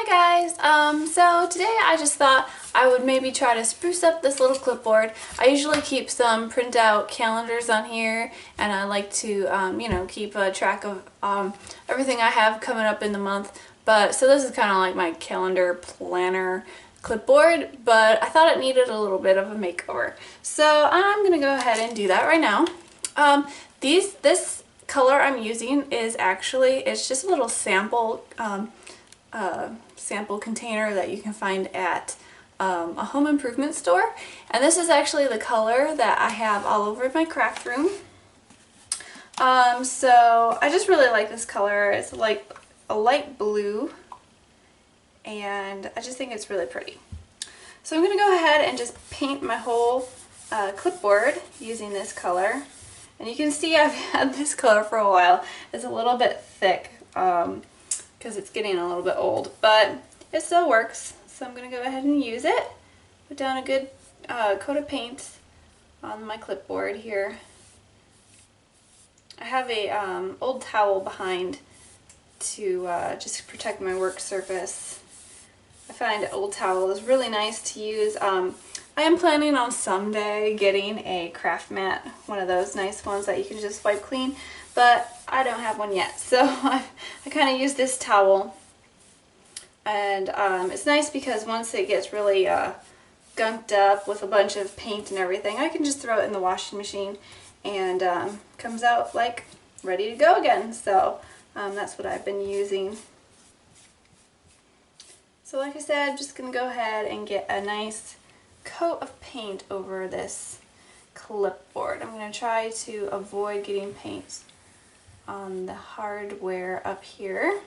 Hi guys, so today I just thought I would maybe try to spruce up this little clipboard. I usually keep some printout calendars on here, and I like to, keep a track of everything I have coming up in the month. But so this is kind of like my calendar planner clipboard, but I thought it needed a little bit of a makeover. So I'm going to go ahead and do that right now. This color I'm using is it's just a little sample sample container that you can find at a home improvement store, and this is actually the color that I have all over my craft room. So I just really like this color. It's like a light blue, and I just think it's really pretty. So I'm going to go ahead and just paint my whole clipboard using this color. And you can see I've had this color for a while. It's a little bit thick because it's getting a little bit old, but it still works. So I'm going to go ahead and use it. Put down a good coat of paint on my clipboard here. I have a old towel behind to just protect my work surface. I find old towel is really nice to use. I am planning on someday getting a craft mat, one of those nice ones that you can just wipe clean, but I don't have one yet. So I kind of use this towel, and it's nice because once it gets really gunked up with a bunch of paint and everything, I can just throw it in the washing machine and comes out like ready to go again. So that's what I've been using. So like I said, I'm just going to go ahead and get a nice coat of paint over this clipboard. I'm going to try to avoid getting paint on the hardware up here.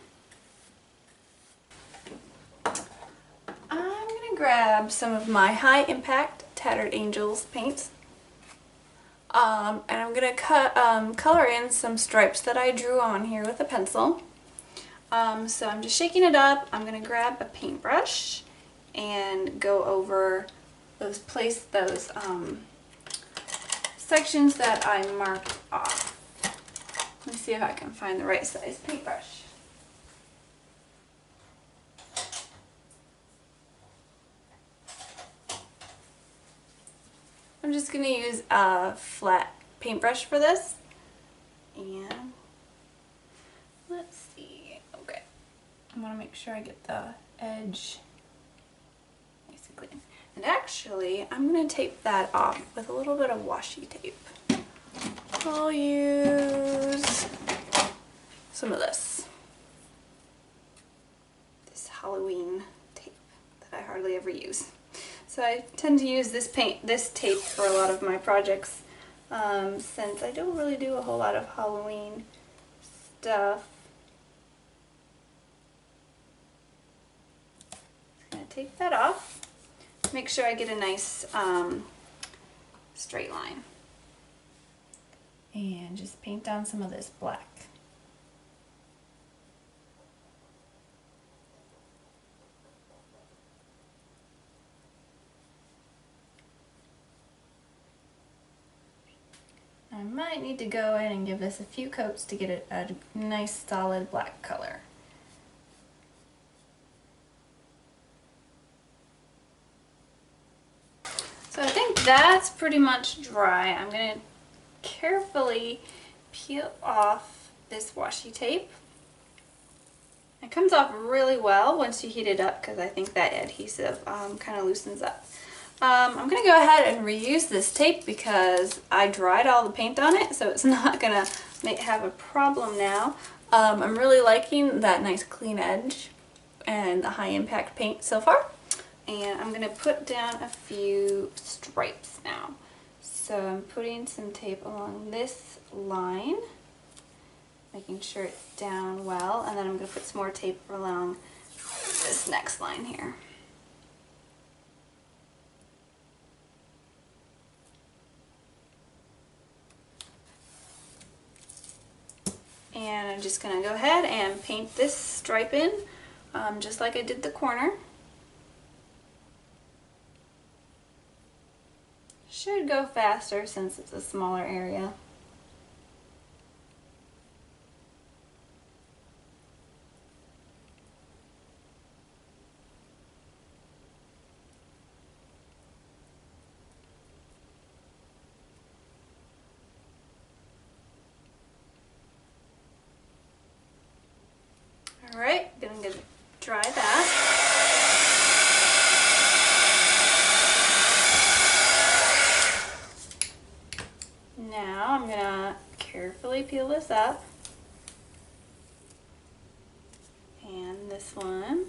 I'm going to grab some of my High Impact Tattered Angels paints, and I'm going to color in some stripes that I drew on here with a pencil. So I'm just shaking it up. I'm going to grab a paintbrush and go over those sections that I marked off. Let me see if I can find the right size paintbrush. I'm just going to use a flat paintbrush for this, and let's see. Okay, I want to make sure I get the edge nice and clean. And actually, I'm going to tape that off with a little bit of washi tape. I'll use some of this Halloween tape that I hardly ever use. So I tend to use this tape for a lot of my projects, since I don't really do a whole lot of Halloween stuff. Just going to take that off. Make sure I get a nice straight line. And just paint down some of this black. I might need to go in and give this a few coats to get a nice solid black color. So I think that's pretty much dry. I'm going to carefully peel off this washi tape. It comes off really well once you heat it up because I think that adhesive kind of loosens up. I'm going to go ahead and reuse this tape because I dried all the paint on it, so it's not going to have a problem now. I'm really liking that nice clean edge and the high impact paint so far. And I'm going to put down a few stripes now. So I'm putting some tape along this line, making sure it's down well, and then I'm going to put some more tape along this next line here. And I'm just going to go ahead and paint this stripe in, just like I did the corner. Should go faster since it's a smaller area. dry that. Now I'm gonna carefully peel this up. And this one.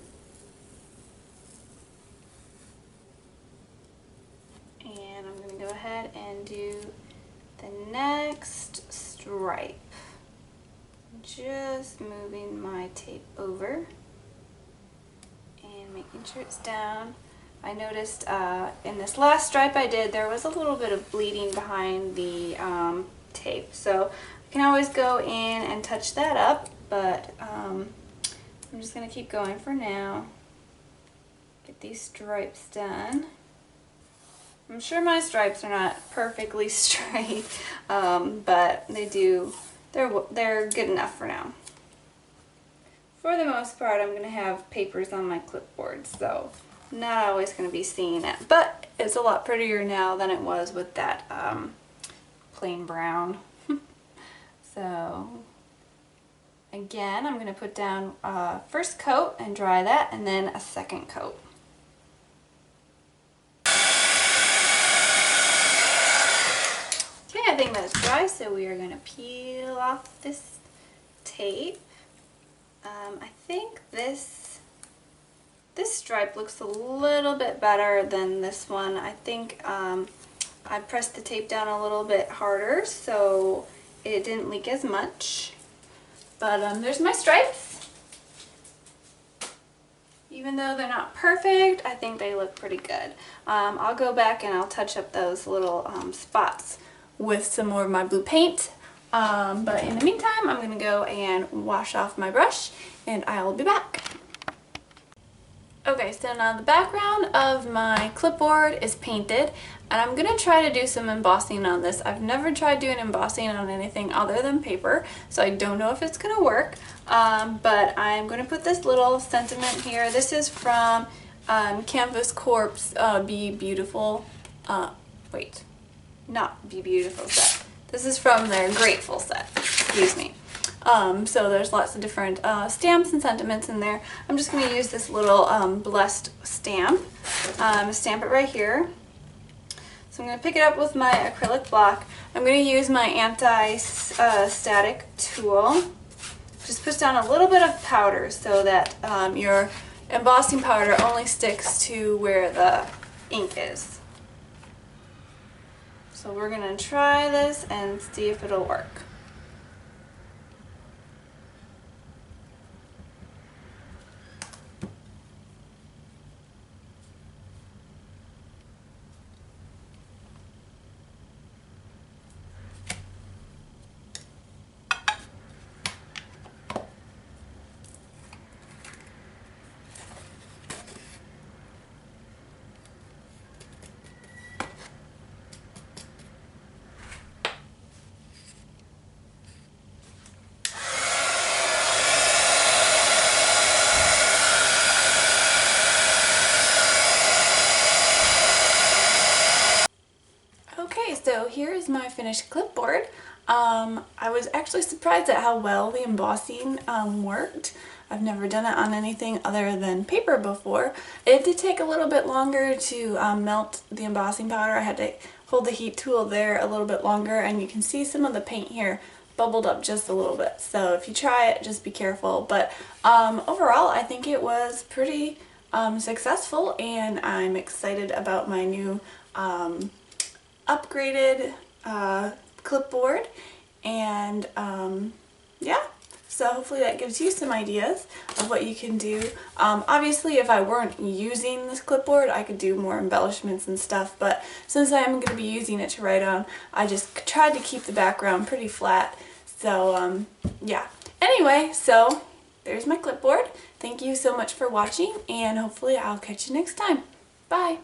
And I'm gonna go ahead and do the next stripe. Just moving my tape over and making sure it's down. I noticed in this last stripe I did, there was a little bit of bleeding behind the tape. So I can always go in and touch that up, but I'm just going to keep going for now. Get these stripes done. I'm sure my stripes are not perfectly straight, but they're good enough for now. For the most part, I'm going to have papers on my clipboard, so not always going to be seeing it, but it's a lot prettier now than it was with that plain brown. So again, I'm going to put down first coat and dry that, and then a second coat. Okay, I think that's dry, so we are going to peel off this tape. I think this stripe looks a little bit better than this one. I think I pressed the tape down a little bit harder, so it didn't leak as much. But there's my stripes. Even though they're not perfect, I think they look pretty good. I'll go back and I'll touch up those little spots with some more of my blue paint. But in the meantime, I'm going to go and wash off my brush, and I'll be back. Okay, so now the background of my clipboard is painted, and I'm going to try to do some embossing on this. I've never tried doing embossing on anything other than paper, so I don't know if it's going to work, but I'm going to put this little sentiment here. This is from Canvas Corp's Be Beautiful, wait, not Be Beautiful set. This is from their Grateful set, excuse me. So there's lots of different stamps and sentiments in there. I'm just going to use this little blessed stamp, stamp it right here. So I'm going to pick it up with my acrylic block. I'm going to use my anti-static tool. Just push down a little bit of powder so that your embossing powder only sticks to where the ink is. So we're going to try this and see if it'll work. Okay, so here is my finished clipboard. I was actually surprised at how well the embossing worked. I've never done it on anything other than paper before. It did take a little bit longer to melt the embossing powder. I had to hold the heat tool there a little bit longer, and you can see some of the paint here bubbled up just a little bit. So if you try it, just be careful. But overall, I think it was pretty successful, and I'm excited about my new upgraded clipboard, and yeah, so hopefully that gives you some ideas of what you can do. Obviously, if I weren't using this clipboard, I could do more embellishments and stuff, but since I am going to be using it to write on, I just tried to keep the background pretty flat. So yeah, anyway, so there's my clipboard. Thank you so much for watching, and hopefully I'll catch you next time. Bye!